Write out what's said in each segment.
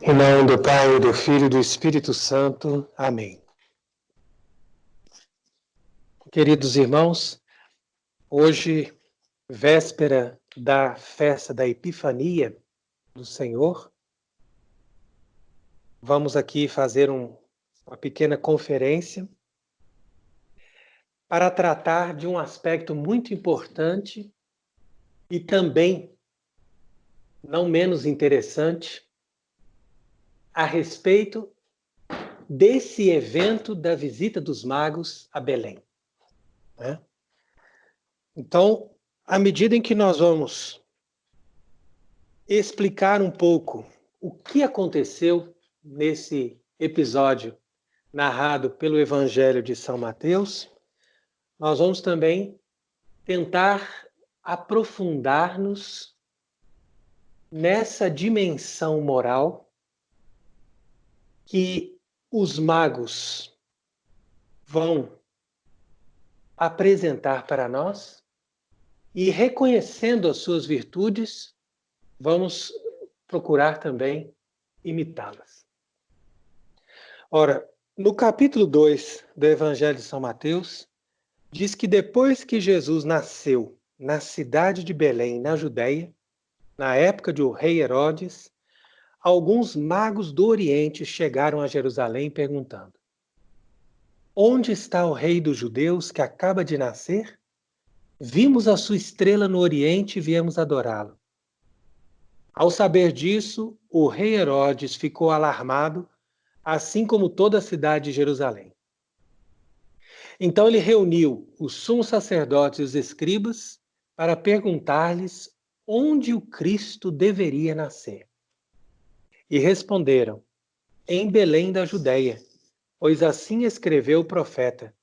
Em nome do Pai, do Filho e do Espírito Santo. Amém. Queridos irmãos, hoje, véspera da festa da Epifania do Senhor, vamos aqui fazer uma pequena conferência para tratar de um aspecto muito importante e também não menos interessante a respeito desse evento da visita dos magos a Belém. Né? Então, à medida em que nós vamos explicar um pouco o que aconteceu nesse episódio narrado pelo Evangelho de São Mateus, nós vamos também tentar aprofundar-nos nessa dimensão moral que os magos vão apresentar para nós e, reconhecendo as suas virtudes, vamos procurar também imitá-las. Ora, no capítulo 2 do Evangelho de São Mateus, diz que depois que Jesus nasceu na cidade de Belém, na Judéia, na época do rei Herodes, alguns magos do Oriente chegaram a Jerusalém perguntando: onde está o rei dos judeus que acaba de nascer? Vimos a sua estrela no Oriente e viemos adorá-lo. Ao saber disso, o rei Herodes ficou alarmado, assim como toda a cidade de Jerusalém. Então ele reuniu os sumos sacerdotes e os escribas para perguntar-lhes onde o Cristo deveria nascer. E responderam: em Belém da Judéia, pois assim escreveu o profeta: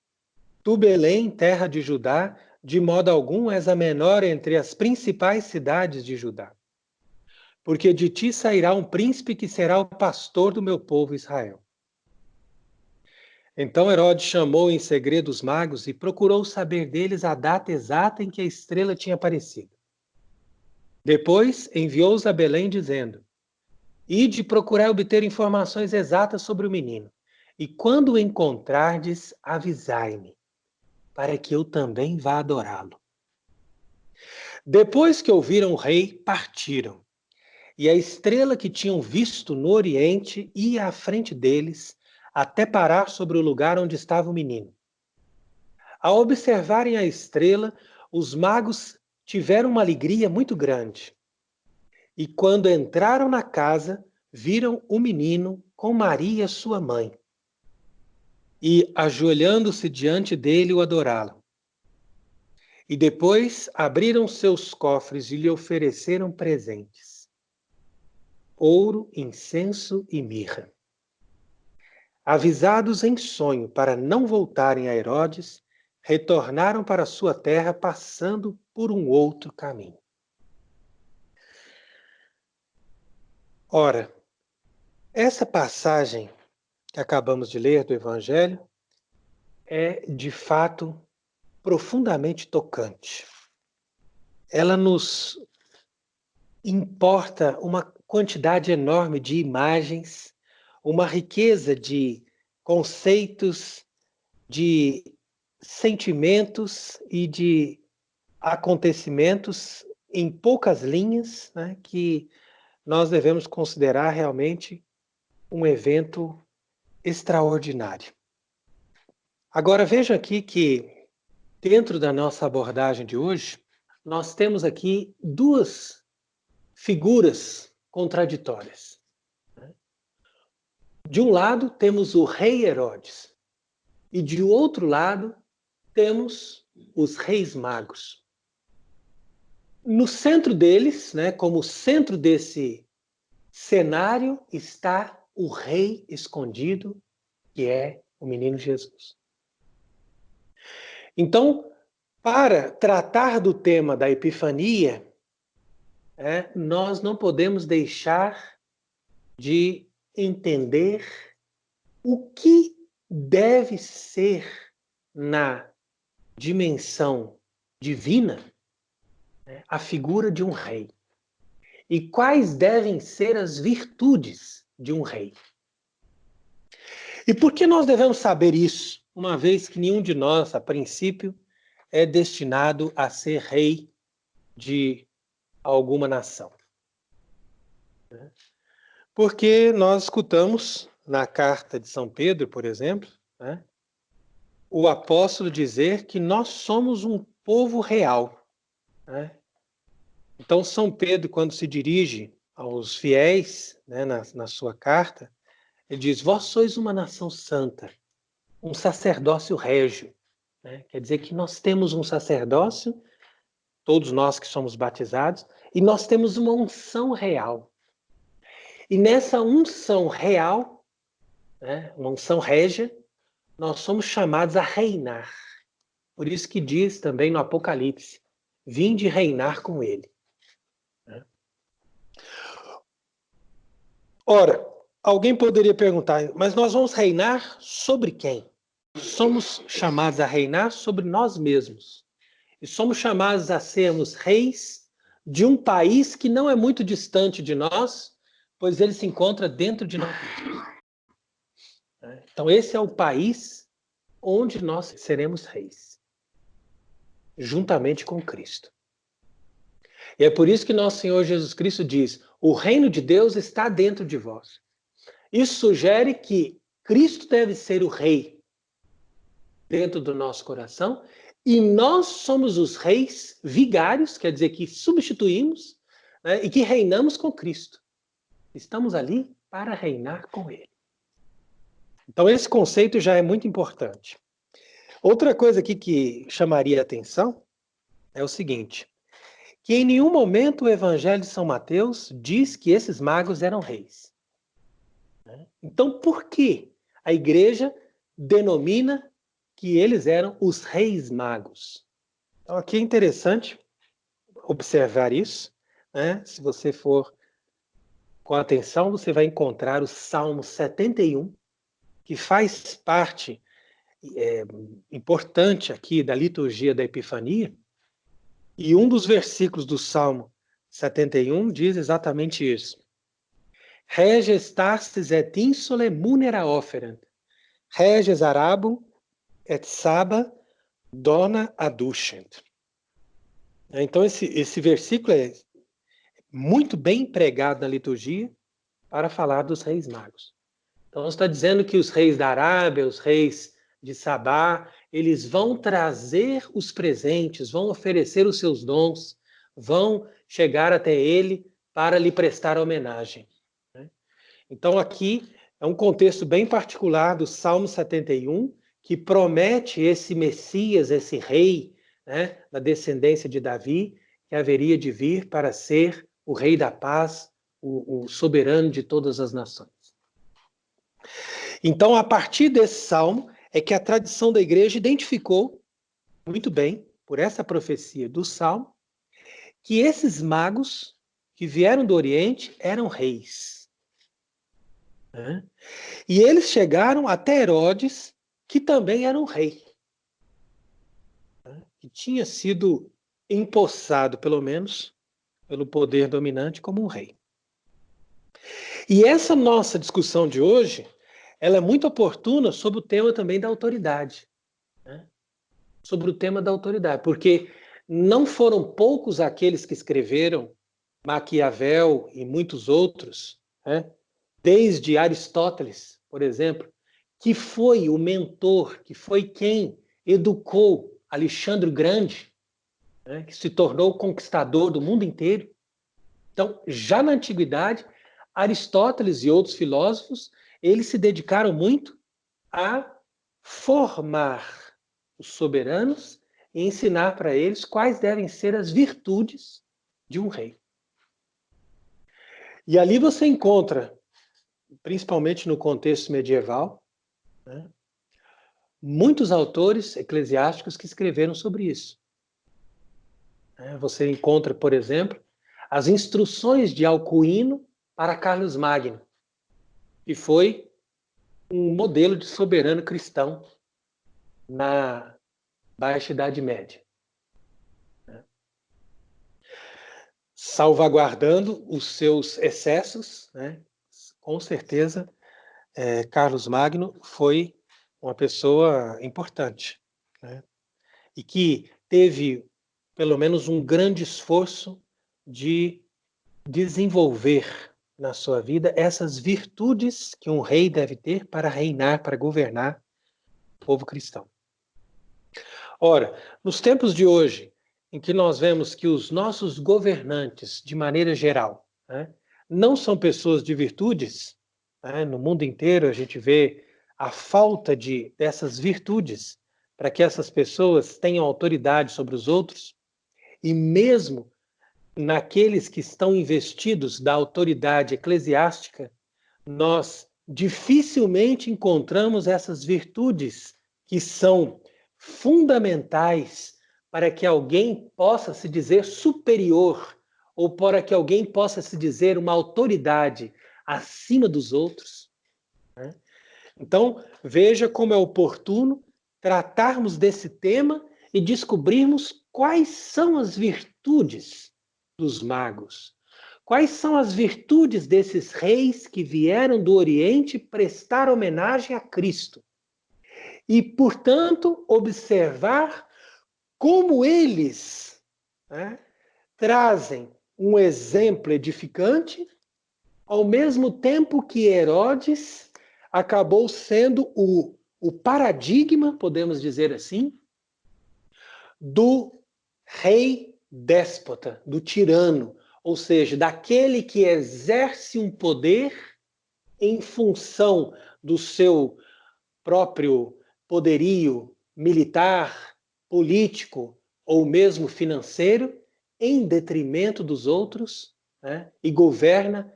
tu, Belém, terra de Judá, de modo algum és a menor entre as principais cidades de Judá. Porque de ti sairá um príncipe que será o pastor do meu povo Israel. Então Herodes chamou em segredo os magos e procurou saber deles a data exata em que a estrela tinha aparecido. Depois enviou-os a Belém dizendo: ide procurar obter informações exatas sobre o menino, e quando o encontrardes, avisai-me, para que eu também vá adorá-lo. Depois que ouviram o rei, partiram, e a estrela que tinham visto no Oriente ia à frente deles, até parar sobre o lugar onde estava o menino. Ao observarem a estrela, os magos tiveram uma alegria muito grande. E quando entraram na casa, viram o menino com Maria, sua mãe. E, ajoelhando-se diante dele, o adoraram. E depois abriram seus cofres e lhe ofereceram presentes: ouro, incenso e mirra. Avisados em sonho para não voltarem a Herodes, retornaram para sua terra passando por um outro caminho. Ora, essa passagem que acabamos de ler do Evangelho é, de fato, profundamente tocante. Ela nos importa uma quantidade enorme de imagens, uma riqueza de conceitos, de sentimentos e de acontecimentos em poucas linhas, né, que nós devemos considerar realmente um evento extraordinário. Agora veja aqui que, dentro da nossa abordagem de hoje, nós temos aqui duas figuras contraditórias. De um lado, temos o rei Herodes, e de outro lado, temos os reis magos. No centro deles, né, como centro desse cenário, está o rei escondido, que é o menino Jesus. Então, para tratar do tema da Epifania, nós não podemos deixar de entender o que deve ser na dimensão divina a figura de um rei. E quais devem ser as virtudes de um rei. E por que nós devemos saber isso, uma vez que nenhum de nós, a princípio, é destinado a ser rei de alguma nação? Porque nós escutamos na carta de São Pedro, por exemplo, né, o apóstolo dizer que nós somos um povo real, né? Então, São Pedro, quando se dirige aos fiéis, né, na sua carta, ele diz: vós sois uma nação santa, um sacerdócio régio. Né? Quer dizer que nós temos um sacerdócio, todos nós que somos batizados, e nós temos uma unção real. E nessa unção real, né, uma unção régia, nós somos chamados a reinar. Por isso que diz também no Apocalipse: vinde reinar com ele. Ora, alguém poderia perguntar, mas nós vamos reinar sobre quem? Somos chamados a reinar sobre nós mesmos. E somos chamados a sermos reis de um país que não é muito distante de nós, pois ele se encontra dentro de nós mesmos. Então, esse é o país onde nós seremos reis, juntamente com Cristo. E é por isso que nosso Senhor Jesus Cristo diz: o reino de Deus está dentro de vós. Isso sugere que Cristo deve ser o rei dentro do nosso coração e nós somos os reis vigários, quer dizer que substituímos, né, e que reinamos com Cristo. Estamos ali para reinar com Ele. Então esse conceito já é muito importante. Outra coisa aqui que chamaria a atenção é o seguinte, que em nenhum momento o Evangelho de São Mateus diz que esses magos eram reis. Então, por que a igreja denomina que eles eram os reis magos? Então, aqui é interessante observar isso, né? Se você for com atenção, você vai encontrar o Salmo 71, que faz parte importante aqui da liturgia da Epifania, e um dos versículos do Salmo 71 diz exatamente isso. Reges tastes et insole munera offerant, reges arabum et saba dona aduscent. Então esse versículo é muito bem empregado na liturgia para falar dos reis magos. Então está dizendo que os reis da Arábia, os reis de Sabá, eles vão trazer os presentes, vão oferecer os seus dons, vão chegar até ele para lhe prestar homenagem. Então aqui é um contexto bem particular do Salmo 71, que promete esse Messias, esse rei, né, da descendência de Davi, que haveria de vir para ser o rei da paz, o soberano de todas as nações. Então, a partir desse salmo, é que a tradição da igreja identificou muito bem, por essa profecia do salmo, que esses magos que vieram do Oriente eram reis. E eles chegaram até Herodes, que também era um rei, que tinha sido empossado, pelo menos, pelo poder dominante como um rei. E essa nossa discussão de hoje, ela é muito oportuna sobre o tema também da autoridade. Né? Sobre o tema da autoridade, porque não foram poucos aqueles que escreveram, Maquiavel e muitos outros, né? Desde Aristóteles, por exemplo, que foi o mentor, que foi quem educou Alexandre o Grande, né? Que se tornou conquistador do mundo inteiro. Então, já na antiguidade, Aristóteles e outros filósofos, eles se dedicaram muito a formar os soberanos e ensinar para eles quais devem ser as virtudes de um rei. E ali você encontra, principalmente no contexto medieval, né, muitos autores eclesiásticos que escreveram sobre isso. Você encontra, por exemplo, as instruções de Alcuino para Carlos Magno, que foi um modelo de soberano cristão na Baixa Idade Média. Salvaguardando os seus excessos, né, com certeza, Carlos Magno foi uma pessoa importante, né? E que teve, pelo menos, um grande esforço de desenvolver na sua vida essas virtudes que um rei deve ter para reinar, para governar o povo cristão. Ora, nos tempos de hoje, em que nós vemos que os nossos governantes, de maneira geral, né, não são pessoas de virtudes, né, no mundo inteiro a gente vê a falta dessas virtudes para que essas pessoas tenham autoridade sobre os outros, e mesmo naqueles que estão investidos da autoridade eclesiástica, nós dificilmente encontramos essas virtudes que são fundamentais para que alguém possa se dizer superior ou para que alguém possa se dizer uma autoridade acima dos outros, né? Então, veja como é oportuno tratarmos desse tema e descobrirmos quais são as virtudes dos magos. Quais são as virtudes desses reis que vieram do Oriente prestar homenagem a Cristo? E, portanto, observar como eles, né, trazem um exemplo edificante, ao mesmo tempo que Herodes acabou sendo o paradigma, podemos dizer assim, do rei déspota, do tirano, ou seja, daquele que exerce um poder em função do seu próprio poderio militar, político ou mesmo financeiro, em detrimento dos outros, né? E governa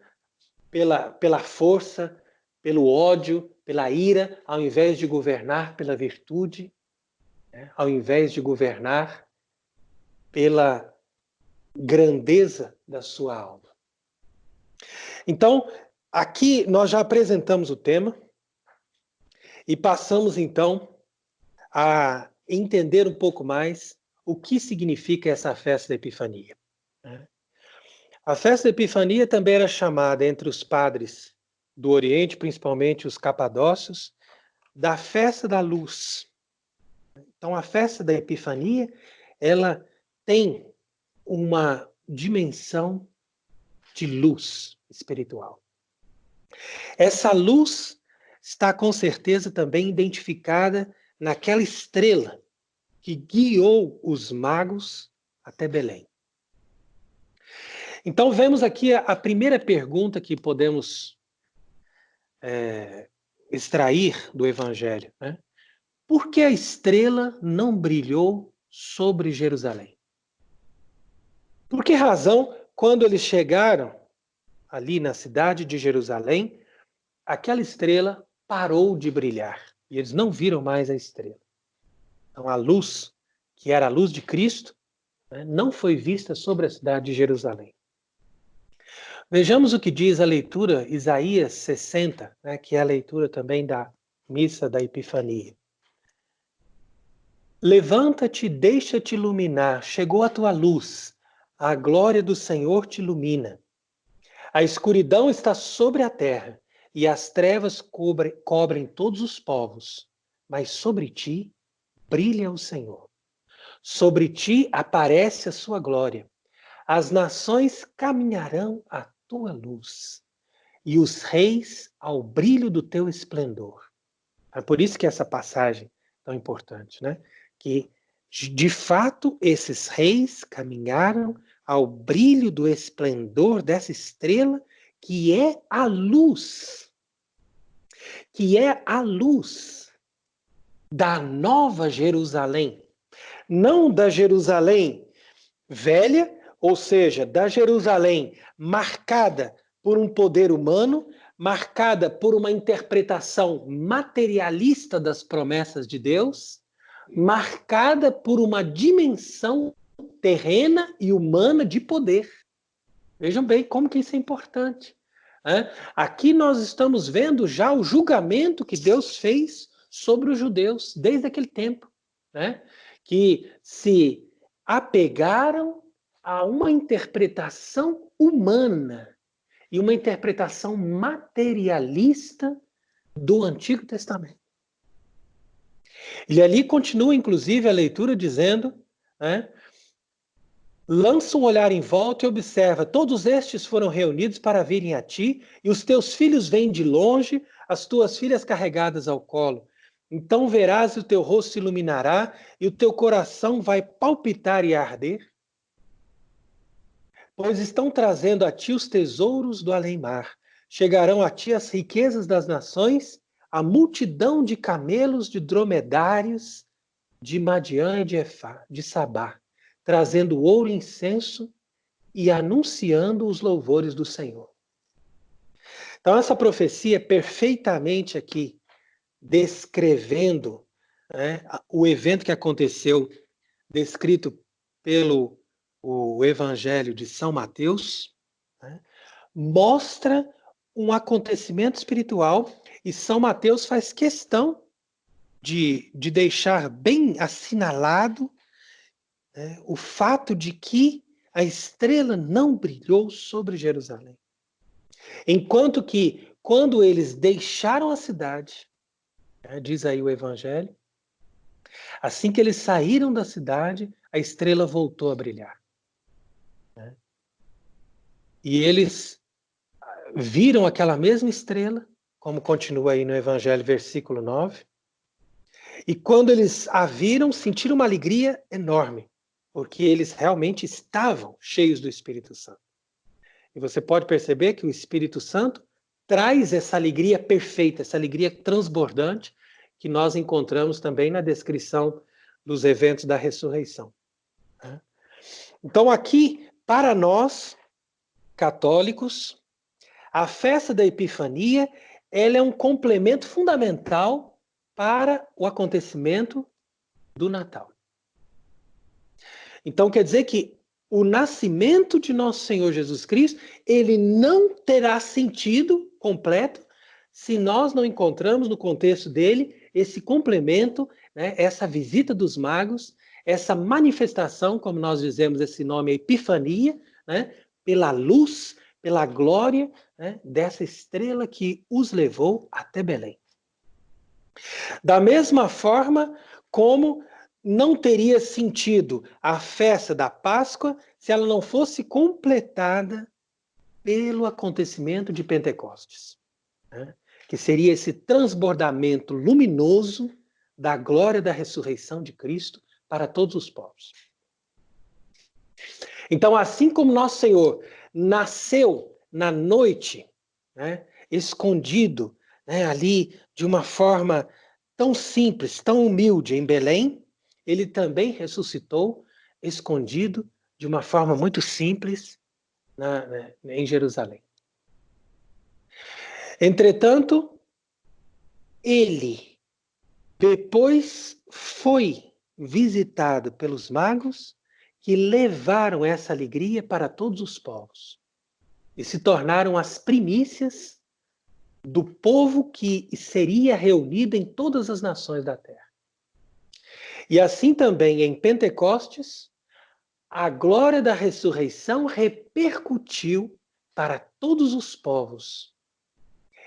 pela força, pelo ódio, pela ira, ao invés de governar pela virtude, né? Ao invés de governar pela grandeza da sua alma. Então, aqui nós já apresentamos o tema e passamos então a entender um pouco mais o que significa essa festa da Epifania. A festa da Epifania também era chamada entre os padres do Oriente, principalmente os capadócios, da festa da luz. Então, a festa da Epifania, ela tem uma dimensão de luz espiritual. Essa luz está com certeza também identificada naquela estrela que guiou os magos até Belém. Então, vemos aqui a primeira pergunta que podemos extrair do Evangelho, né? Por que a estrela não brilhou sobre Jerusalém? Por que razão, quando eles chegaram ali na cidade de Jerusalém, aquela estrela parou de brilhar e eles não viram mais a estrela? Então, a luz, que era a luz de Cristo, né, não foi vista sobre a cidade de Jerusalém. Vejamos o que diz a leitura Isaías 60, né, que é a leitura também da missa da Epifania. Levanta-te, deixa-te iluminar, chegou a tua luz, a glória do Senhor te ilumina. A escuridão está sobre a terra e as trevas cobrem todos os povos, mas sobre ti brilha o Senhor. Sobre ti aparece a sua glória. As nações caminharão à tua luz e os reis ao brilho do teu esplendor. É por isso que essa passagem é tão importante, né? Que, de fato, esses reis caminharam ao brilho do esplendor dessa estrela que é a luz. Que é a luz da nova Jerusalém. Não da Jerusalém velha, ou seja, da Jerusalém marcada por um poder humano, marcada por uma interpretação materialista das promessas de Deus, marcada por uma dimensão terrena e humana de poder. Vejam bem como que isso é importante. Aqui nós estamos vendo já o julgamento que Deus fez sobre os judeus desde aquele tempo, né? Que se apegaram a uma interpretação humana e uma interpretação materialista do Antigo Testamento. E ali continua, inclusive, a leitura dizendo, né, lança um olhar em volta e observa, todos estes foram reunidos para virem a ti, e os teus filhos vêm de longe, as tuas filhas carregadas ao colo. Então verás e o teu rosto se iluminará, e o teu coração vai palpitar e arder, pois estão trazendo a ti os tesouros do além-mar. Chegarão a ti as riquezas das nações, a multidão de camelos, de dromedários, de Madiã e de Efá, de Sabá, trazendo ouro e incenso e anunciando os louvores do Senhor. Então, essa profecia é perfeitamente aqui descrevendo, né, o evento que aconteceu, descrito pelo o Evangelho de São Mateus, né, mostra um acontecimento espiritual e São Mateus faz questão de deixar bem assinalado, né, o fato de que a estrela não brilhou sobre Jerusalém. Enquanto que, quando eles deixaram a cidade, né, diz aí o Evangelho, assim que eles saíram da cidade, a estrela voltou a brilhar. Né? E eles viram aquela mesma estrela, como continua aí no Evangelho, versículo 9, e quando eles a viram, sentiram uma alegria enorme, porque eles realmente estavam cheios do Espírito Santo. E você pode perceber que o Espírito Santo traz essa alegria perfeita, essa alegria transbordante, que nós encontramos também na descrição dos eventos da ressurreição. Então, aqui, para nós, católicos, a festa da Epifania, ela é um complemento fundamental para o acontecimento do Natal. Então, quer dizer que o nascimento de nosso Senhor Jesus Cristo, ele não terá sentido completo se nós não encontramos no contexto dele esse complemento, né, essa visita dos magos, essa manifestação, como nós dizemos esse nome, Epifania, né, pela luz, pela glória, né, dessa estrela que os levou até Belém. Da mesma forma como não teria sentido a festa da Páscoa se ela não fosse completada pelo acontecimento de Pentecostes, né? Que seria esse transbordamento luminoso da glória da ressurreição de Cristo para todos os povos. Então, assim como nosso Senhor nasceu na noite, né, escondido, né, ali de uma forma tão simples, tão humilde em Belém, ele também ressuscitou escondido de uma forma muito simples em Jerusalém. Entretanto, ele depois foi visitado pelos magos que levaram essa alegria para todos os povos e se tornaram as primícias do povo que seria reunido em todas as nações da terra. E assim também em Pentecostes, a glória da ressurreição repercutiu para todos os povos.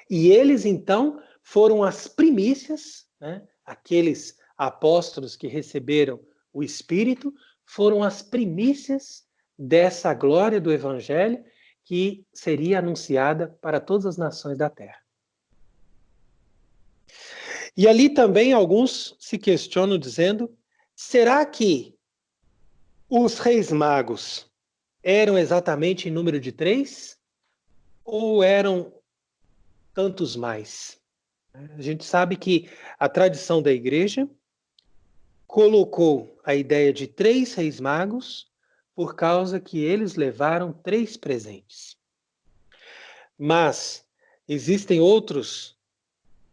E eles, então, foram as primícias, né? Aqueles apóstolos que receberam o Espírito, foram as primícias dessa glória do Evangelho que seria anunciada para todas as nações da terra. E ali também alguns se questionam dizendo, será que os reis magos eram exatamente em número de 3? Ou eram tantos mais? A gente sabe que a tradição da igreja colocou a ideia de 3 reis magos por causa que eles levaram 3 presentes. Mas existem outros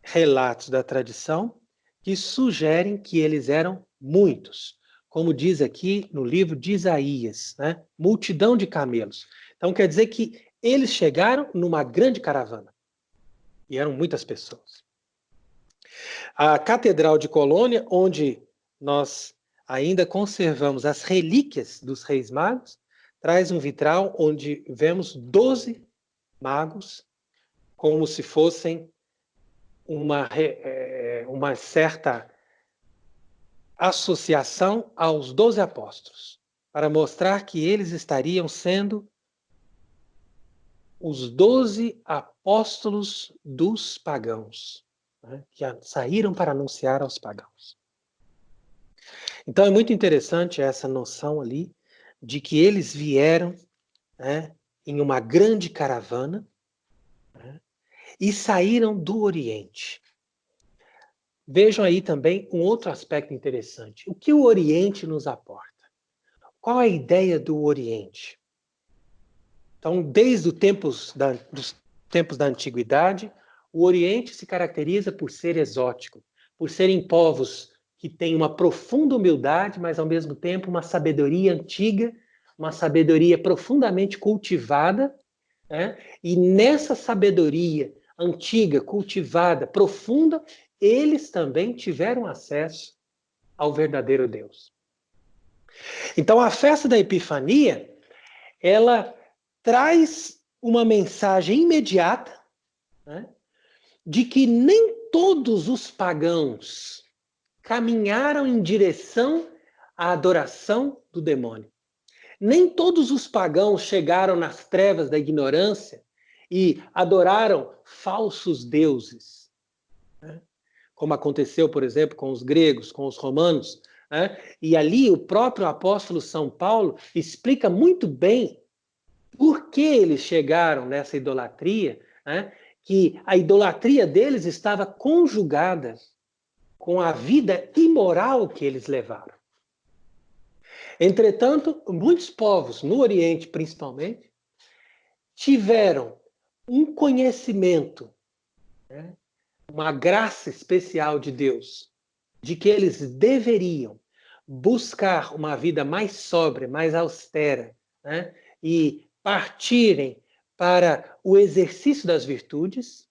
relatos da tradição que sugerem que eles eram muitos. Como diz aqui no livro de Isaías, né? Multidão de camelos. Então quer dizer que eles chegaram numa grande caravana. E eram muitas pessoas. A Catedral de Colônia, onde nós ainda conservamos as relíquias dos Reis Magos, traz um vitral onde vemos 12 magos como se fossem uma certa associação aos 12 apóstolos, para mostrar que eles estariam sendo os 12 apóstolos dos pagãos, né, que saíram para anunciar aos pagãos. Então é muito interessante essa noção ali de que eles vieram, né, em uma grande caravana, né, e saíram do Oriente. Vejam aí também um outro aspecto interessante. O que o Oriente nos aporta? Qual a ideia do Oriente? Então, desde dos tempos da Antiguidade, o Oriente se caracteriza por ser exótico, por serem povos que têm uma profunda humildade, mas ao mesmo tempo uma sabedoria antiga, uma sabedoria profundamente cultivada, né? E nessa sabedoria antiga, cultivada, profunda, eles também tiveram acesso ao verdadeiro Deus. Então, a festa da Epifania, ela traz uma mensagem imediata, né, de que nem todos os pagãos caminharam em direção à adoração do demônio. Nem todos os pagãos chegaram nas trevas da ignorância e adoraram falsos deuses, né? Como aconteceu, por exemplo, com os gregos, com os romanos, né? E ali o próprio apóstolo São Paulo explica muito bem por que eles chegaram nessa idolatria, né? Que a idolatria deles estava conjugada com a vida imoral que eles levaram. Entretanto, muitos povos, no Oriente principalmente, tiveram um conhecimento, né, uma graça especial de Deus, de que eles deveriam buscar uma vida mais sóbria, mais austera, né, e partirem para o exercício das virtudes,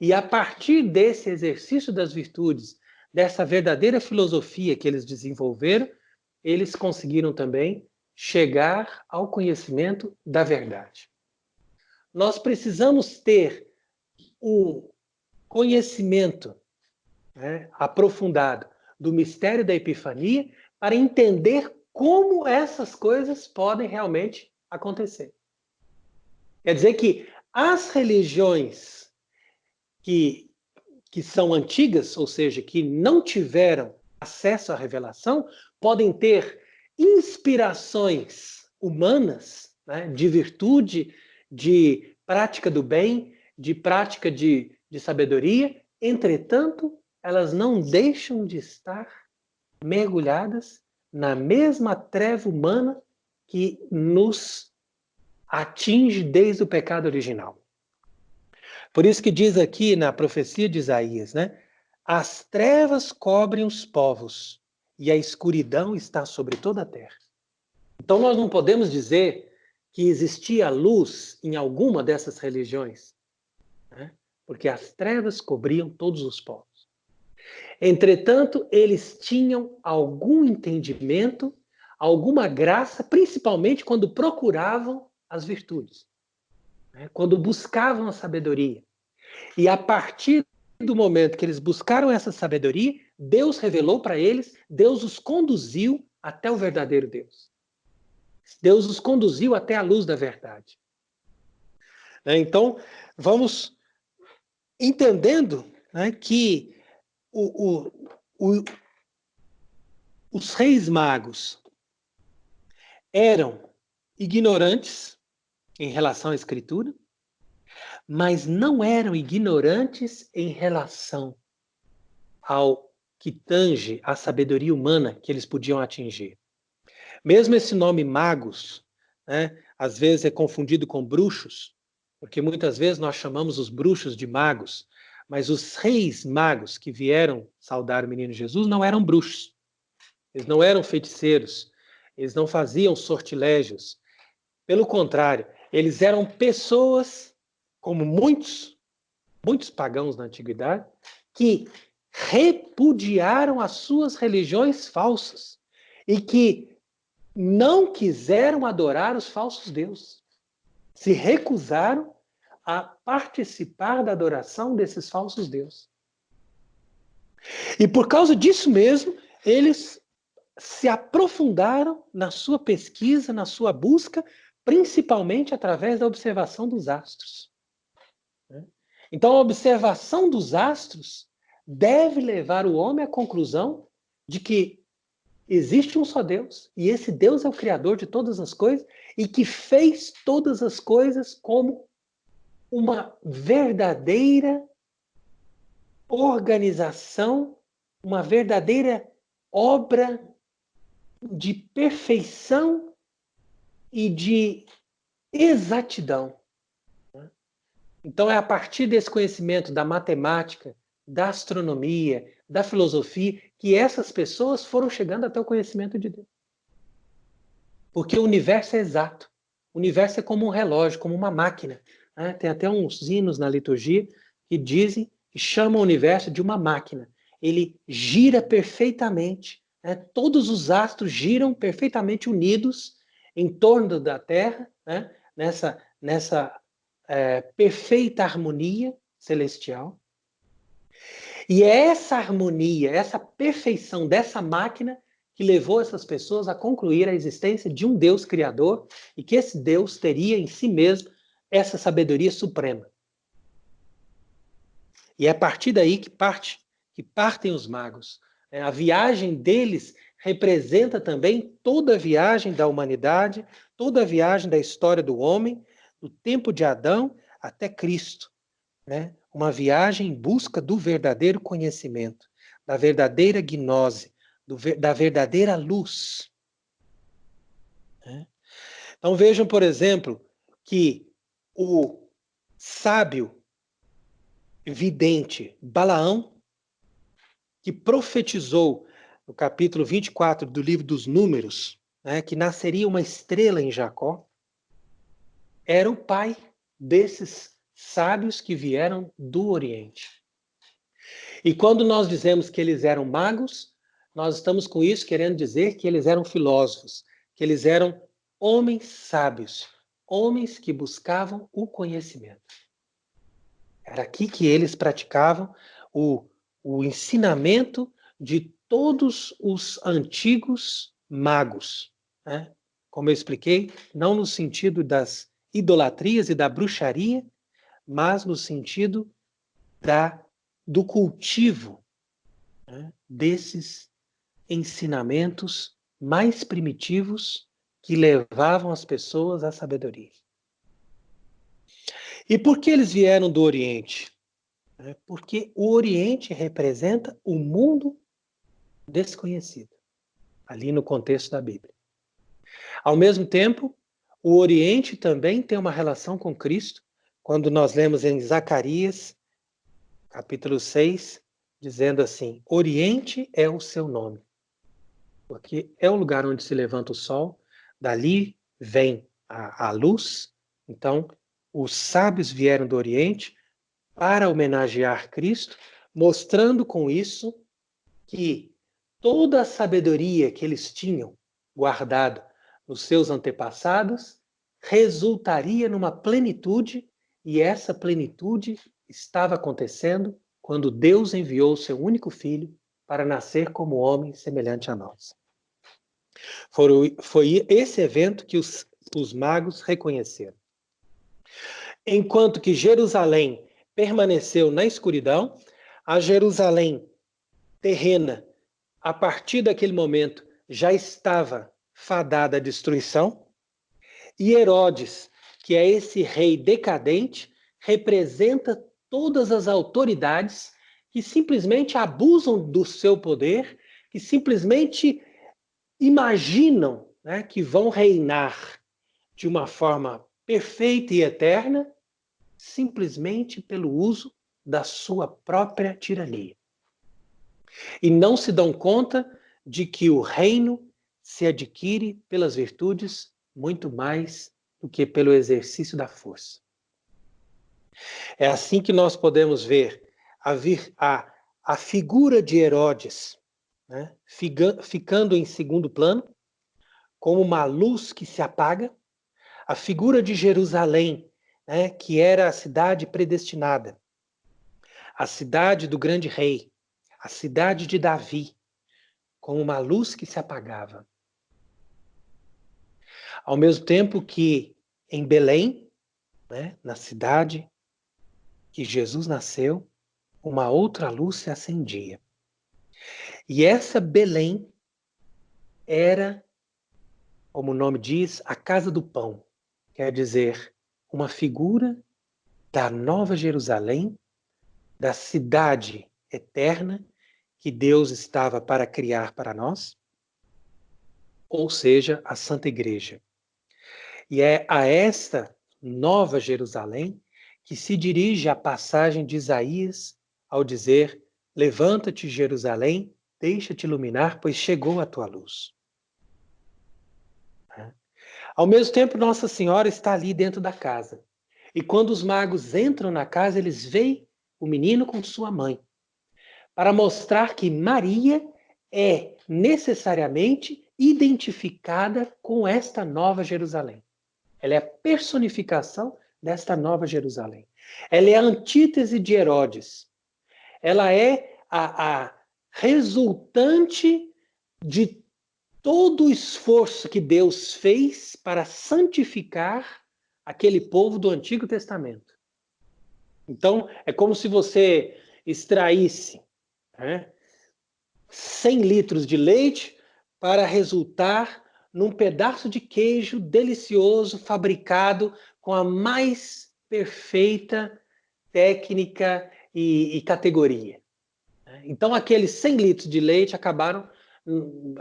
e a partir desse exercício das virtudes, dessa verdadeira filosofia que eles desenvolveram, eles conseguiram também chegar ao conhecimento da verdade. Nós precisamos ter um conhecimento, né, aprofundado do mistério da Epifania para entender como essas coisas podem realmente acontecer. Quer dizer que as religiões que são antigas, ou seja, que não tiveram acesso à revelação, podem ter inspirações humanas, né, de virtude, de prática do bem, de prática de sabedoria, entretanto, elas não deixam de estar mergulhadas na mesma treva humana que nos atinge desde o pecado original. Por isso que diz aqui na profecia de Isaías, né? As trevas cobrem os povos e a escuridão está sobre toda a terra. Então nós não podemos dizer que existia luz em alguma dessas religiões, né? Porque as trevas cobriam todos os povos. Entretanto, eles tinham algum entendimento, alguma graça, principalmente quando procuravam as virtudes, né? Quando buscavam a sabedoria. E a partir do momento que eles buscaram essa sabedoria, Deus revelou para eles, Deus os conduziu até o verdadeiro Deus. Deus os conduziu até a luz da verdade. Então, vamos entendendo, né, que os reis magos eram ignorantes em relação à Escritura, mas não eram ignorantes em relação ao que tange a sabedoria humana que eles podiam atingir. Mesmo esse nome magos, né, às vezes é confundido com bruxos, porque muitas vezes nós chamamos os bruxos de magos, mas os reis magos que vieram saudar o menino Jesus não eram bruxos, eles não eram feiticeiros, eles não faziam sortilégios. Pelo contrário, eles eram pessoas, como muitos pagãos na antiguidade, que repudiaram as suas religiões falsas e que não quiseram adorar os falsos deuses. Se recusaram a participar da adoração desses falsos deuses. E por causa disso mesmo, eles se aprofundaram na sua pesquisa, na sua busca, principalmente através da observação dos astros. Então, a observação dos astros deve levar o homem à conclusão de que existe um só Deus, e esse Deus é o Criador de todas as coisas, e que fez todas as coisas como uma verdadeira organização, uma verdadeira obra de perfeição e de exatidão. Então, é a partir desse conhecimento da matemática, da astronomia, da filosofia, que essas pessoas foram chegando até o conhecimento de Deus. Porque o universo é exato. O universo é como um relógio, como uma máquina. Né? Tem até uns hinos na liturgia que dizem, que chamam o universo de uma máquina. Ele gira perfeitamente. Né? Todos os astros giram perfeitamente unidos em torno da Terra, né? nessa perfeita harmonia celestial. E é essa harmonia, essa perfeição dessa máquina que levou essas pessoas a concluir a existência de um Deus criador e que esse Deus teria em si mesmo essa sabedoria suprema. E é a partir daí que partem os magos. A viagem deles representa também toda a viagem da humanidade, toda a viagem da história do homem, do tempo de Adão até Cristo. Né? Uma viagem em busca do verdadeiro conhecimento, da verdadeira gnose, da verdadeira luz. Né? Então vejam, por exemplo, que o sábio vidente Balaão, que profetizou no capítulo 24 do livro dos Números, né, que nasceria uma estrela em Jacó, era o pai desses sábios que vieram do Oriente. E quando nós dizemos que eles eram magos, nós estamos com isso querendo dizer que eles eram filósofos, que eles eram homens sábios, homens que buscavam o conhecimento. Era aqui que eles praticavam o ensinamento de todos os antigos magos. Né? Como eu expliquei, não no sentido das idolatrias e da bruxaria, mas no sentido do cultivo, né, desses ensinamentos mais primitivos que levavam as pessoas à sabedoria. E por que eles vieram do Oriente? Porque o Oriente representa o mundo desconhecido, ali no contexto da Bíblia. Ao mesmo tempo, o Oriente também tem uma relação com Cristo, quando nós lemos em Zacarias, capítulo 6, dizendo assim: Oriente é o seu nome, porque é o lugar onde se levanta o sol, dali vem a luz. Então, os sábios vieram do Oriente para homenagear Cristo, mostrando com isso que toda a sabedoria que eles tinham guardado nos seus antepassados resultaria numa plenitude, e essa plenitude estava acontecendo quando Deus enviou o seu único filho para nascer como homem semelhante a nós. Foi esse evento que os magos reconheceram. Enquanto que Jerusalém permaneceu na escuridão, a Jerusalém terrena, a partir daquele momento, já estava fadada à destruição, e Herodes, que é esse rei decadente, representa todas as autoridades que simplesmente abusam do seu poder, que simplesmente imaginam, né, que vão reinar de uma forma perfeita e eterna, simplesmente pelo uso da sua própria tirania. E não se dão conta de que o reino se adquire pelas virtudes muito mais do que pelo exercício da força. É assim que nós podemos ver a figura de Herodes, né, ficando em segundo plano, como uma luz que se apaga, a figura de Jerusalém né, que era a cidade predestinada, a cidade do grande rei, a cidade de Davi, como uma luz que se apagava. Ao mesmo tempo que em Belém, né, na cidade que Jesus nasceu, uma outra luz se acendia. E essa Belém era, como o nome diz, a casa do pão. Quer dizer, uma figura da Nova Jerusalém, da cidade eterna que Deus estava para criar para nós, ou seja, a Santa Igreja. E é a esta Nova Jerusalém que se dirige a passagem de Isaías ao dizer: levanta-te, Jerusalém, deixa-te iluminar, pois chegou a tua luz. Ao mesmo tempo, Nossa Senhora está ali dentro da casa. E quando os magos entram na casa, eles veem o menino com sua mãe, para mostrar que Maria é necessariamente identificada com esta Nova Jerusalém. Ela é a personificação desta Nova Jerusalém. Ela é a antítese de Herodes. Ela é a resultante de todo o esforço que Deus fez para santificar aquele povo do Antigo Testamento. Então, é como se você extraísse, né, 100 litros de leite para resultar num pedaço de queijo delicioso, fabricado com a mais perfeita técnica e categoria. Então, aqueles 100 litros de leite acabaram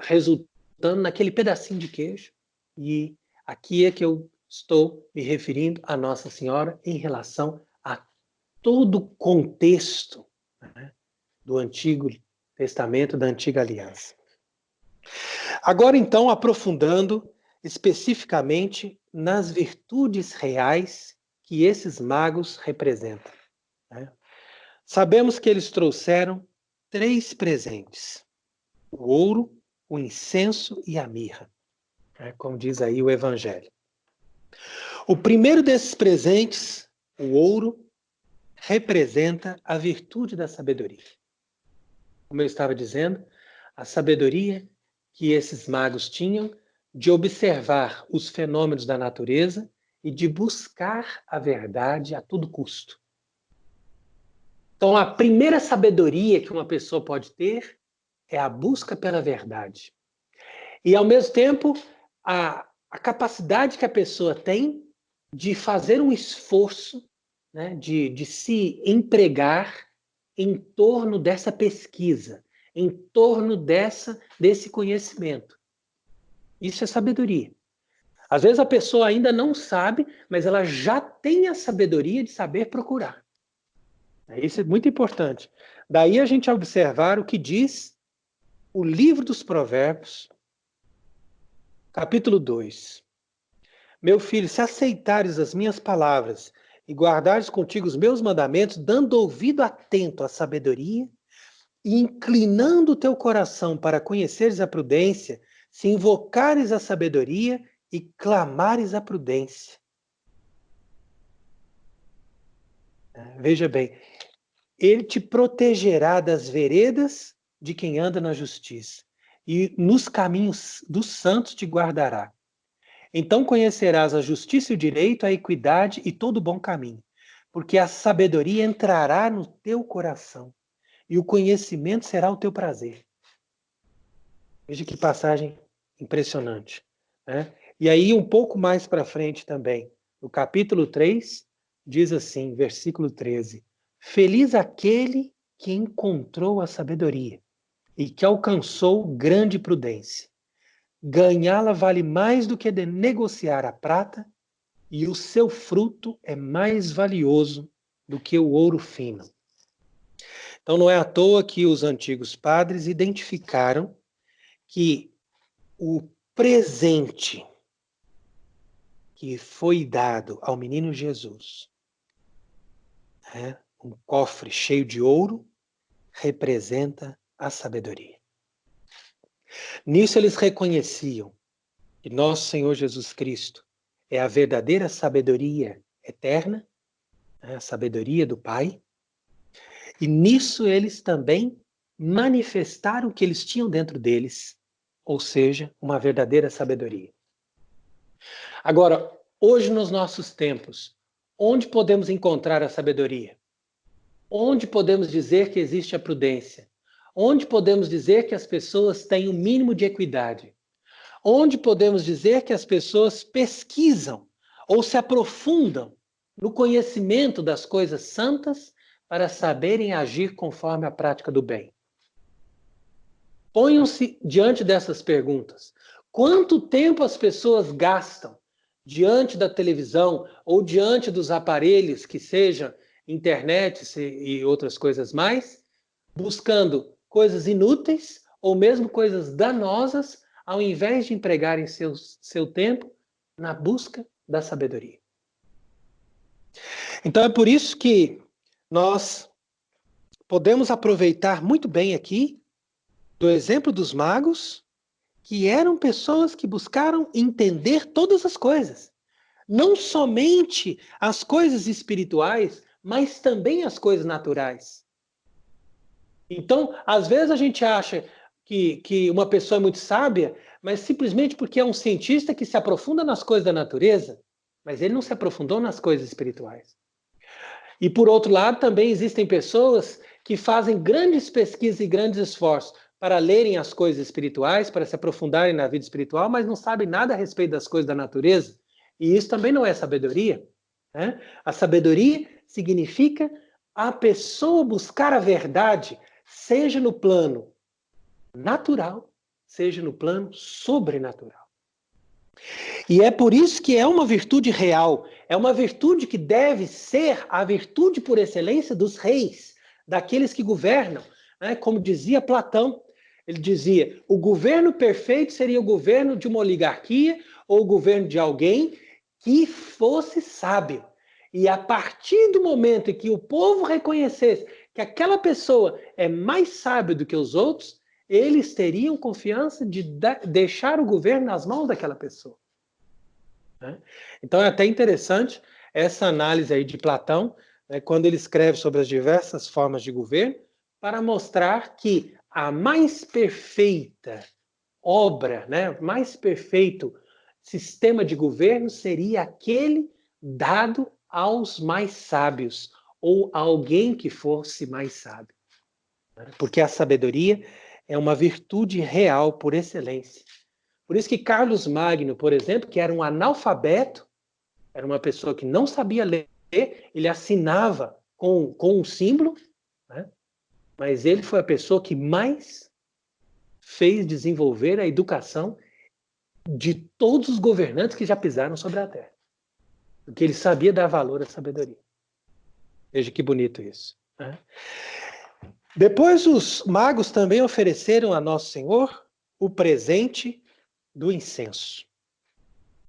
resultando naquele pedacinho de queijo. E aqui é que eu estou me referindo a Nossa Senhora em relação a todo o contexto, né, do Antigo Testamento, da Antiga Aliança. Agora, então, aprofundando especificamente nas virtudes reais que esses magos representam, né? Sabemos que eles trouxeram 3 presentes: o ouro, o incenso e a mirra, né, como diz aí o Evangelho. O primeiro desses presentes, o ouro, representa a virtude da sabedoria. Como eu estava dizendo, a sabedoria que esses magos tinham de observar os fenômenos da natureza e de buscar a verdade a todo custo. Então, a primeira sabedoria que uma pessoa pode ter é a busca pela verdade. E, ao mesmo tempo, a capacidade que a pessoa tem de fazer um esforço, né, de se empregar em torno dessa pesquisa, em torno desse conhecimento. Isso é sabedoria. Às vezes a pessoa ainda não sabe, mas ela já tem a sabedoria de saber procurar. Isso é muito importante. Daí a gente observar o que diz o livro dos Provérbios, capítulo 2. Meu filho, se aceitares as minhas palavras e guardares contigo os meus mandamentos, dando ouvido atento à sabedoria e inclinando o teu coração para conheceres a prudência, se invocares a sabedoria e clamares a prudência. Veja bem, ele te protegerá das veredas de quem anda na justiça, e nos caminhos dos santos te guardará. Então conhecerás a justiça e o direito, a equidade e todo bom caminho, porque a sabedoria entrará no teu coração, e o conhecimento será o teu prazer. Veja que passagem impressionante, né? E aí, um pouco mais para frente também, no capítulo 3, diz assim, versículo 13: Feliz aquele que encontrou a sabedoria e que alcançou grande prudência. Ganhá-la vale mais do que negociar a prata, e o seu fruto é mais valioso do que o ouro fino. Então, não é à toa que os antigos padres identificaram que o presente que foi dado ao menino Jesus, né, um cofre cheio de ouro, representa a sabedoria. Nisso eles reconheciam que nosso Senhor Jesus Cristo é a verdadeira sabedoria eterna, né, a sabedoria do Pai, e nisso eles também manifestaram o que eles tinham dentro deles, ou seja, uma verdadeira sabedoria. Agora, hoje nos nossos tempos, onde podemos encontrar a sabedoria? Onde podemos dizer que existe a prudência? Onde podemos dizer que as pessoas têm o mínimo de equidade? Onde podemos dizer que as pessoas pesquisam ou se aprofundam no conhecimento das coisas santas para saberem agir conforme a prática do bem? Ponham-se diante dessas perguntas. Quanto tempo as pessoas gastam diante da televisão ou diante dos aparelhos, que sejam internet e outras coisas mais, buscando coisas inúteis ou mesmo coisas danosas, ao invés de empregarem seu tempo na busca da sabedoria. Então é por isso que nós podemos aproveitar muito bem aqui do exemplo dos magos, que eram pessoas que buscaram entender todas as coisas. Não somente as coisas espirituais, mas também as coisas naturais. Então, às vezes a gente acha que uma pessoa é muito sábia, mas simplesmente porque é um cientista que se aprofunda nas coisas da natureza, mas ele não se aprofundou nas coisas espirituais. E, por outro lado, também existem pessoas que fazem grandes pesquisas e grandes esforços para lerem as coisas espirituais, para se aprofundarem na vida espiritual, mas não sabem nada a respeito das coisas da natureza. E isso também não é sabedoria, né? A sabedoria significa a pessoa buscar a verdade, seja no plano natural, seja no plano sobrenatural. E é por isso que é uma virtude real, é uma virtude que deve ser a virtude por excelência dos reis, daqueles que governam, né? Como dizia Platão, ele dizia, o governo perfeito seria o governo de uma oligarquia ou o governo de alguém que fosse sábio. E a partir do momento em que o povo reconhecesse que aquela pessoa é mais sábia do que os outros, eles teriam confiança de deixar o governo nas mãos daquela pessoa. Então é até interessante essa análise aí de Platão, né, quando ele escreve sobre as diversas formas de governo, para mostrar que a mais perfeita obra, né, mais perfeito sistema de governo seria aquele dado aos mais sábios, ou a alguém que fosse mais sábio. Porque a sabedoria é uma virtude real por excelência. Por isso que Carlos Magno, por exemplo, que era um analfabeto, era uma pessoa que não sabia ler, ele assinava com um símbolo, né? Mas ele foi a pessoa que mais fez desenvolver a educação de todos os governantes que já pisaram sobre a terra. Porque ele sabia dar valor à sabedoria. Veja que bonito isso, né? Depois os magos também ofereceram a Nosso Senhor o presente do incenso.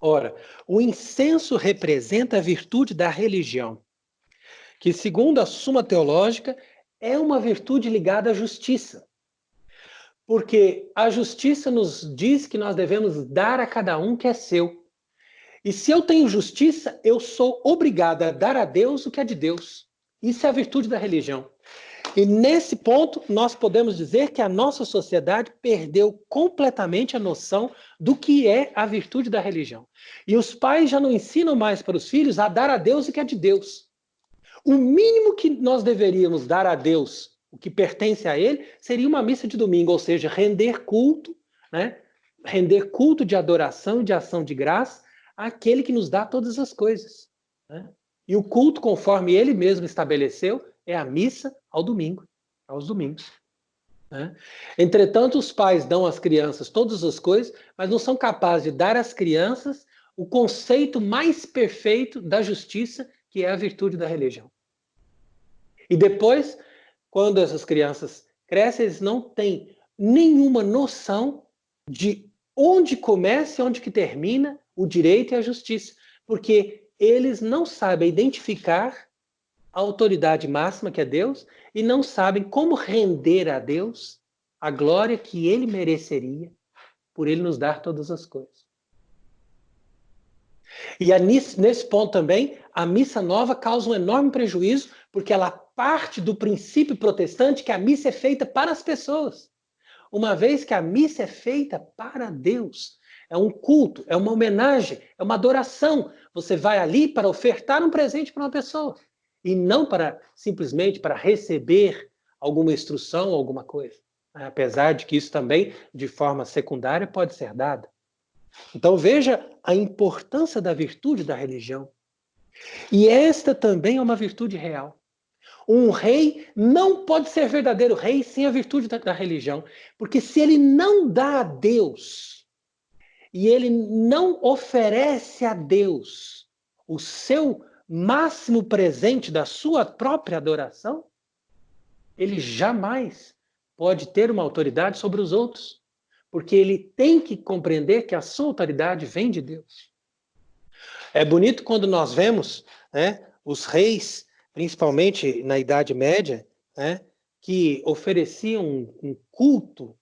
Ora, o incenso representa a virtude da religião, que, segundo a Suma Teológica, é uma virtude ligada à justiça. Porque a justiça nos diz que nós devemos dar a cada um que é seu. E se eu tenho justiça, eu sou obrigado a dar a Deus o que é de Deus. Isso é a virtude da religião. E nesse ponto, nós podemos dizer que a nossa sociedade perdeu completamente a noção do que é a virtude da religião. E os pais já não ensinam mais para os filhos a dar a Deus o que é de Deus. O mínimo que nós deveríamos dar a Deus, o que pertence a Ele, seria uma missa de domingo, ou seja, render culto, né? Render culto de adoração e de ação de graça àquele que nos dá todas as coisas, né? E o culto, conforme Ele mesmo estabeleceu, é a missa ao domingo, aos domingos, né? Entretanto, os pais dão às crianças todas as coisas, mas não são capazes de dar às crianças o conceito mais perfeito da justiça, que é a virtude da religião. E depois, quando essas crianças crescem, eles não têm nenhuma noção de onde começa e onde que termina o direito e a justiça, porque eles não sabem identificar a autoridade máxima, que é Deus, e não sabem como render a Deus a glória que Ele mereceria por Ele nos dar todas as coisas. E é nesse ponto também a missa nova causa um enorme prejuízo, porque ela parte do princípio protestante que a missa é feita para as pessoas. Uma vez que a missa é feita para Deus. É um culto, é uma homenagem, é uma adoração. Você vai ali para ofertar um presente para uma pessoa. E não para simplesmente para receber alguma instrução, alguma coisa. Apesar de que isso também, de forma secundária, pode ser dado. Então veja a importância da virtude da religião. E esta também é uma virtude real. Um rei não pode ser verdadeiro rei sem a virtude da religião. Porque se ele não dá a Deus e ele não oferece a Deus o seu máximo presente da sua própria adoração, ele jamais pode ter uma autoridade sobre os outros. Porque ele tem que compreender que a sua autoridade vem de Deus. É bonito quando nós vemos, né, os reis, principalmente na Idade Média, né, que ofereciam um culto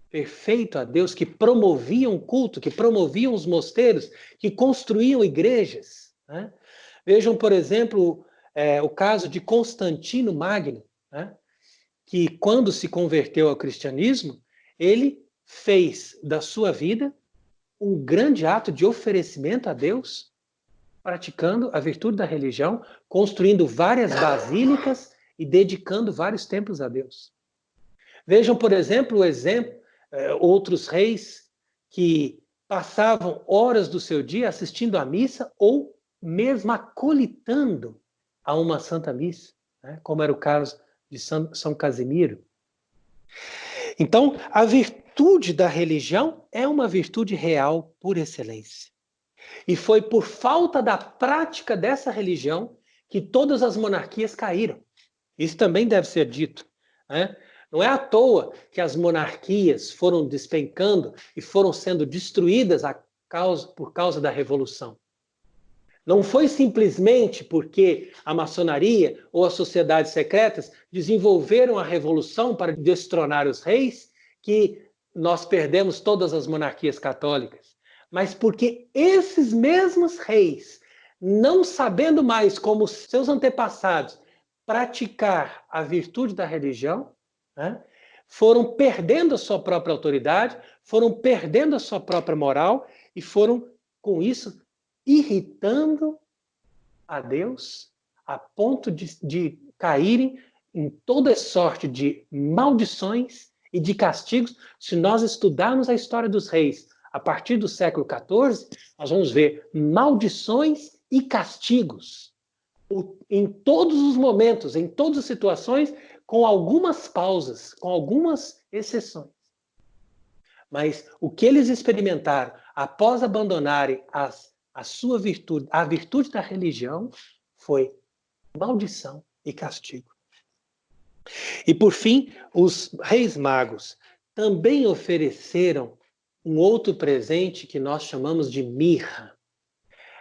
perfeito a Deus, que promoviam culto, que promoviam os mosteiros, que construíam igrejas. Né? Vejam, por exemplo, o caso de Constantino Magno, né, que quando se converteu ao cristianismo, ele fez da sua vida um grande ato de oferecimento a Deus, praticando a virtude da religião, construindo várias basílicas e dedicando vários templos a Deus. Vejam, por exemplo, outros reis que passavam horas do seu dia assistindo à missa ou mesmo acolitando a uma Santa Missa, né? Como era o caso de São Casimiro. Então, a virtude da religião é uma virtude real por excelência. E foi por falta da prática dessa religião que todas as monarquias caíram. Isso também deve ser dito, né? Não é à toa que as monarquias foram despencando e foram sendo destruídas por causa da Revolução. Não foi simplesmente porque a maçonaria ou as sociedades secretas desenvolveram a revolução para destronar os reis que nós perdemos todas as monarquias católicas, mas porque esses mesmos reis, não sabendo mais como seus antepassados praticar a virtude da religião, né, foram perdendo a sua própria autoridade, foram perdendo a sua própria moral e foram, com isso, irritando a Deus a ponto de caírem em toda sorte de maldições e de castigos. Se nós estudarmos a história dos reis a partir do século XIV, nós vamos ver maldições e castigos em todos os momentos, em todas as situações, com algumas pausas, com algumas exceções. Mas o que eles experimentaram após abandonarem a sua virtude, a virtude da religião, foi maldição e castigo. E por fim, os reis magos também ofereceram um outro presente que nós chamamos de mirra.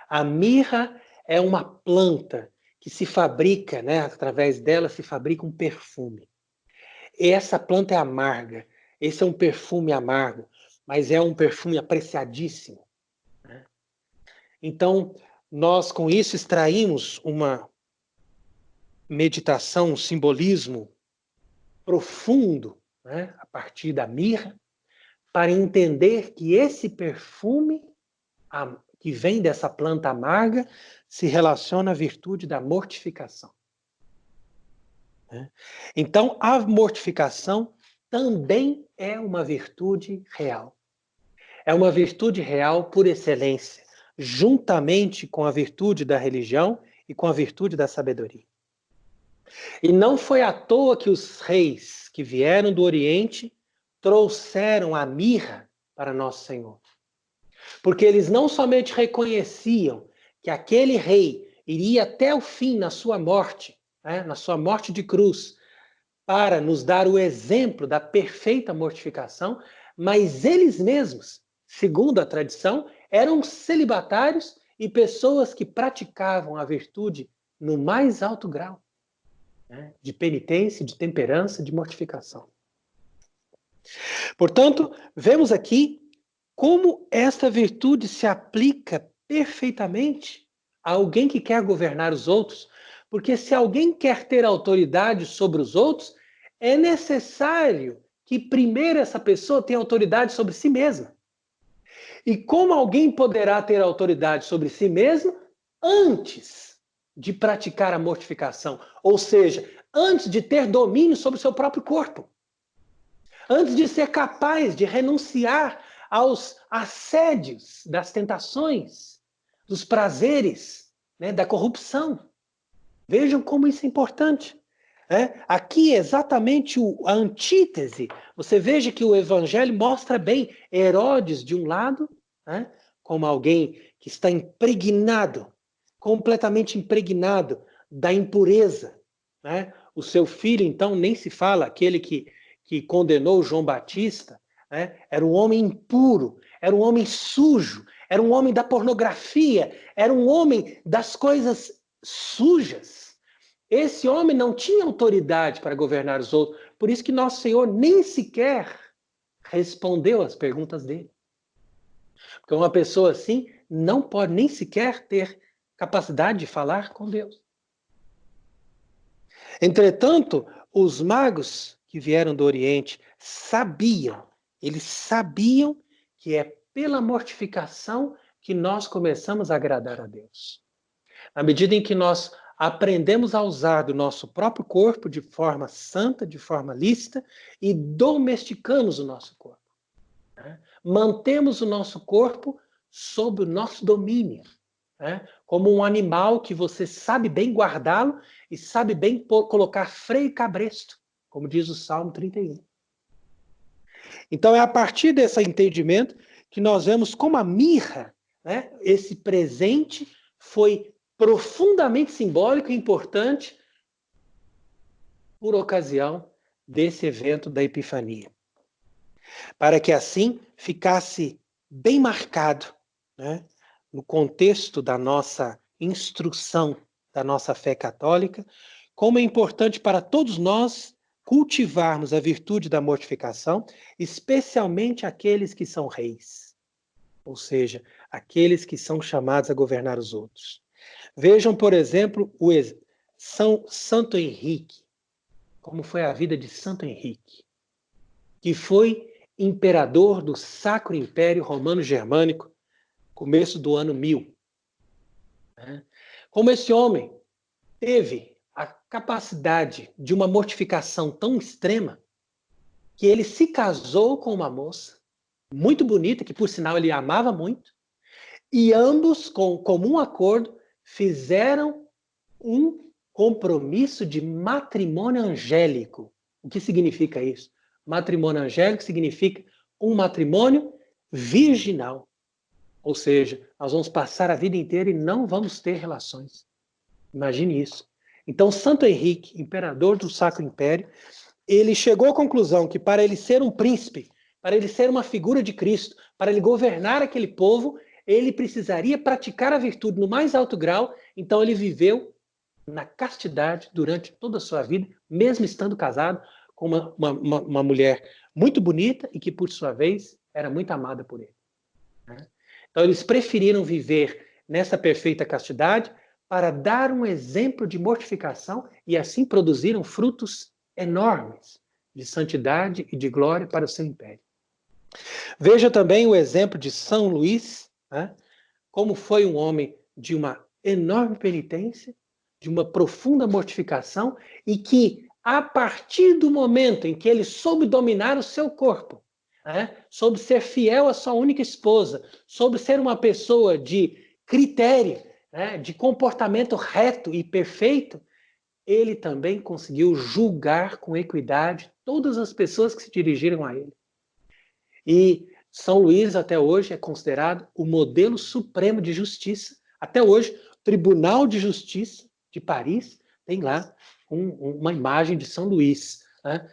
A mirra é uma planta que se fabrica, né, através dela se fabrica um perfume. E essa planta é amarga. Esse é um perfume amargo, mas é um perfume apreciadíssimo. Então, nós com isso extraímos uma meditação, um simbolismo profundo, né, a partir da mirra, para entender que esse perfume que vem dessa planta amarga se relaciona à virtude da mortificação. Então, a mortificação também é uma virtude real. É uma virtude real por excelência, juntamente com a virtude da religião e com a virtude da sabedoria. E não foi à toa que os reis que vieram do Oriente trouxeram a mirra para Nosso Senhor. Porque eles não somente reconheciam que aquele rei iria até o fim na sua morte, né, na sua morte de cruz, para nos dar o exemplo da perfeita mortificação, mas eles mesmos, segundo a tradição, eram celibatários e pessoas que praticavam a virtude no mais alto grau, né, de penitência, de temperança, de mortificação. Portanto, vemos aqui como esta virtude se aplica perfeitamente alguém que quer governar os outros, porque se alguém quer ter autoridade sobre os outros, é necessário que primeiro essa pessoa tenha autoridade sobre si mesma. E como alguém poderá ter autoridade sobre si mesmo antes de praticar a mortificação? Ou seja, antes de ter domínio sobre o seu próprio corpo. Antes de ser capaz de renunciar aos assédios das tentações, dos prazeres, né, da corrupção. Vejam como isso é importante. Aqui é exatamente a antítese. Você veja que o Evangelho mostra bem Herodes, de um lado, né, como alguém que está impregnado, completamente impregnado da impureza. Né? O seu filho, então, nem se fala, aquele que condenou João Batista, né, era um homem impuro, era um homem sujo, era um homem da pornografia, era um homem das coisas sujas. Esse homem não tinha autoridade para governar os outros, por isso que nosso Senhor nem sequer respondeu às perguntas dele. Porque uma pessoa assim não pode nem sequer ter capacidade de falar com Deus. Entretanto, os magos que vieram do Oriente eles sabiam que é pela mortificação que nós começamos a agradar a Deus. Na medida em que nós aprendemos a usar do nosso próprio corpo de forma santa, de forma lícita, e domesticamos o nosso corpo. Né? Mantemos o nosso corpo sob o nosso domínio. Né? Como um animal que você sabe bem guardá-lo e sabe bem colocar freio e cabresto, como diz o Salmo 31. Então é a partir desse entendimento que nós vemos como a mirra, né, esse presente, foi profundamente simbólico e importante por ocasião desse evento da Epifania. Para que assim ficasse bem marcado, né, no contexto da nossa instrução, da nossa fé católica, como é importante para todos nós cultivarmos a virtude da mortificação, especialmente aqueles que são reis, ou seja, aqueles que são chamados a governar os outros. Vejam, por exemplo, Santo Henrique, como foi a vida de Santo Henrique, que foi imperador do Sacro Império Romano-Germânico, começo do ano 1000. Como esse homem teve a capacidade de uma mortificação tão extrema que ele se casou com uma moça muito bonita, que por sinal ele amava muito, e ambos, com comum acordo, fizeram um compromisso de matrimônio angélico. O que significa isso? Matrimônio angélico significa um matrimônio virginal. Ou seja, nós vamos passar a vida inteira e não vamos ter relações. Imagine isso. Então, Santo Henrique, imperador do Sacro Império, ele chegou à conclusão que para ele ser um príncipe, para ele ser uma figura de Cristo, para ele governar aquele povo, ele precisaria praticar a virtude no mais alto grau. Então ele viveu na castidade durante toda a sua vida, mesmo estando casado com uma mulher muito bonita e que, por sua vez, era muito amada por ele. Então eles preferiram viver nessa perfeita castidade para dar um exemplo de mortificação e assim produziram frutos enormes de santidade e de glória para o seu império. Veja também o exemplo de São Luís, né? Como foi um homem de uma enorme penitência, de uma profunda mortificação e que, a partir do momento em que ele soube dominar o seu corpo, né? Soube ser fiel à sua única esposa, soube ser uma pessoa de critério, né? De comportamento reto e perfeito, ele também conseguiu julgar com equidade todas as pessoas que se dirigiram a ele. E São Luís, até hoje, é considerado o modelo supremo de justiça. Até hoje, o Tribunal de Justiça de Paris tem lá uma imagem de São Luís. Né?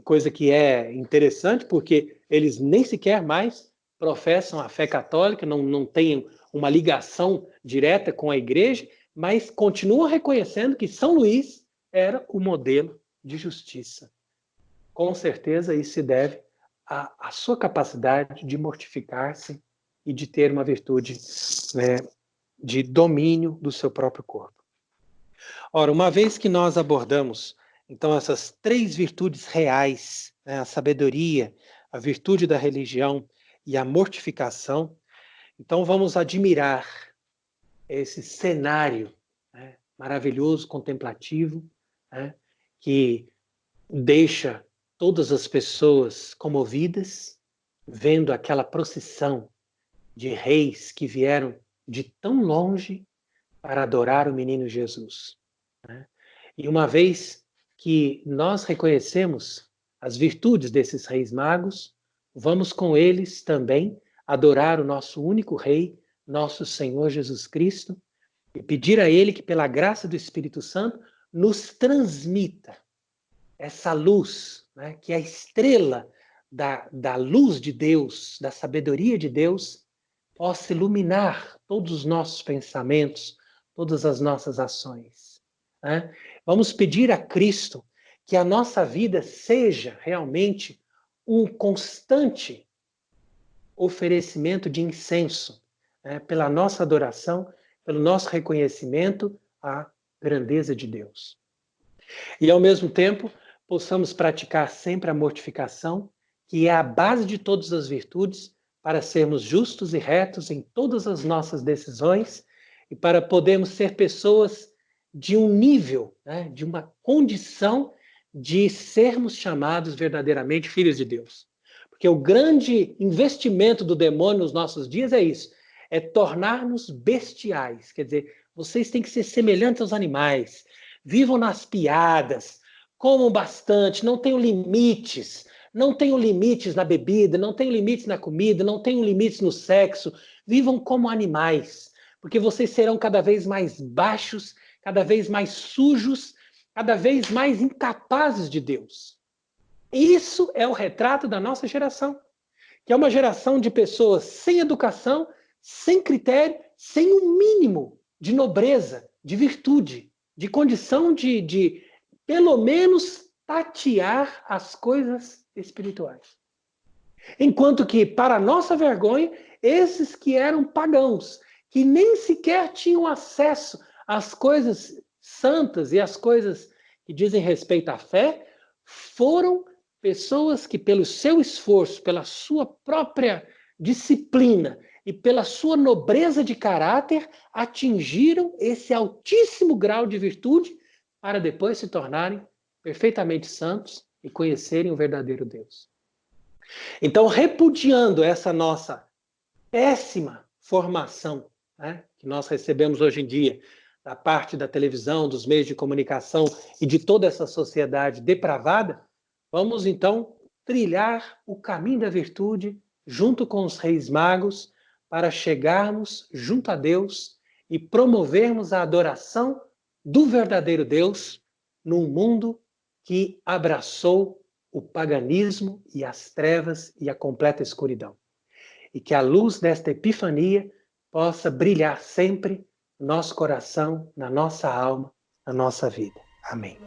Coisa que é interessante, porque eles nem sequer mais professam a fé católica, não têm uma ligação direta com a igreja, mas continuam reconhecendo que São Luís era o modelo de justiça. Com certeza, isso se deve à sua capacidade de mortificar-se e de ter uma virtude, né, de domínio do seu próprio corpo. Ora, uma vez que nós abordamos, então, essas três virtudes reais, né, a sabedoria, a virtude da religião e a mortificação, então vamos admirar esse cenário, né, maravilhoso, contemplativo, né, que deixa todas as pessoas comovidas, vendo aquela procissão de reis que vieram de tão longe para adorar o menino Jesus, né? E uma vez que nós reconhecemos as virtudes desses reis magos, vamos com eles também adorar o nosso único rei, nosso Senhor Jesus Cristo, e pedir a ele que, pela graça do Espírito Santo, nos transmita essa luz, né, que é a estrela da luz de Deus, da sabedoria de Deus, possa iluminar todos os nossos pensamentos, todas as nossas ações, né? Vamos pedir a Cristo que a nossa vida seja realmente um constante oferecimento de incenso, né, pela nossa adoração, pelo nosso reconhecimento à grandeza de Deus. E, ao mesmo tempo, possamos praticar sempre a mortificação, que é a base de todas as virtudes, para sermos justos e retos em todas as nossas decisões e para podermos ser pessoas de um nível, né, de uma condição de sermos chamados verdadeiramente filhos de Deus. Porque o grande investimento do demônio nos nossos dias é isso, é tornar-nos bestiais. Quer dizer, vocês têm que ser semelhantes aos animais, vivam nas piadas, comam bastante, não tenham limites. Não tenham limites na bebida, não tenham limites na comida, não tenham limites no sexo. Vivam como animais, porque vocês serão cada vez mais baixos, cada vez mais sujos, cada vez mais incapazes de Deus. Isso é o retrato da nossa geração, que é uma geração de pessoas sem educação, sem critério, sem um mínimo de nobreza, de virtude, de condição de pelo menos tatear as coisas espirituais. Enquanto que, para nossa vergonha, esses que eram pagãos, que nem sequer tinham acesso às coisas santas e às coisas que dizem respeito à fé, foram pessoas que, pelo seu esforço, pela sua própria disciplina e pela sua nobreza de caráter, atingiram esse altíssimo grau de virtude para depois se tornarem perfeitamente santos e conhecerem o verdadeiro Deus. Então, repudiando essa nossa péssima formação, né, que nós recebemos hoje em dia, da parte da televisão, dos meios de comunicação e de toda essa sociedade depravada, vamos então trilhar o caminho da virtude junto com os reis magos para chegarmos junto a Deus e promovermos a adoração do verdadeiro Deus num mundo que abraçou o paganismo e as trevas e a completa escuridão. E que a luz desta epifania possa brilhar sempre no nosso coração, na nossa alma, na nossa vida. Amém.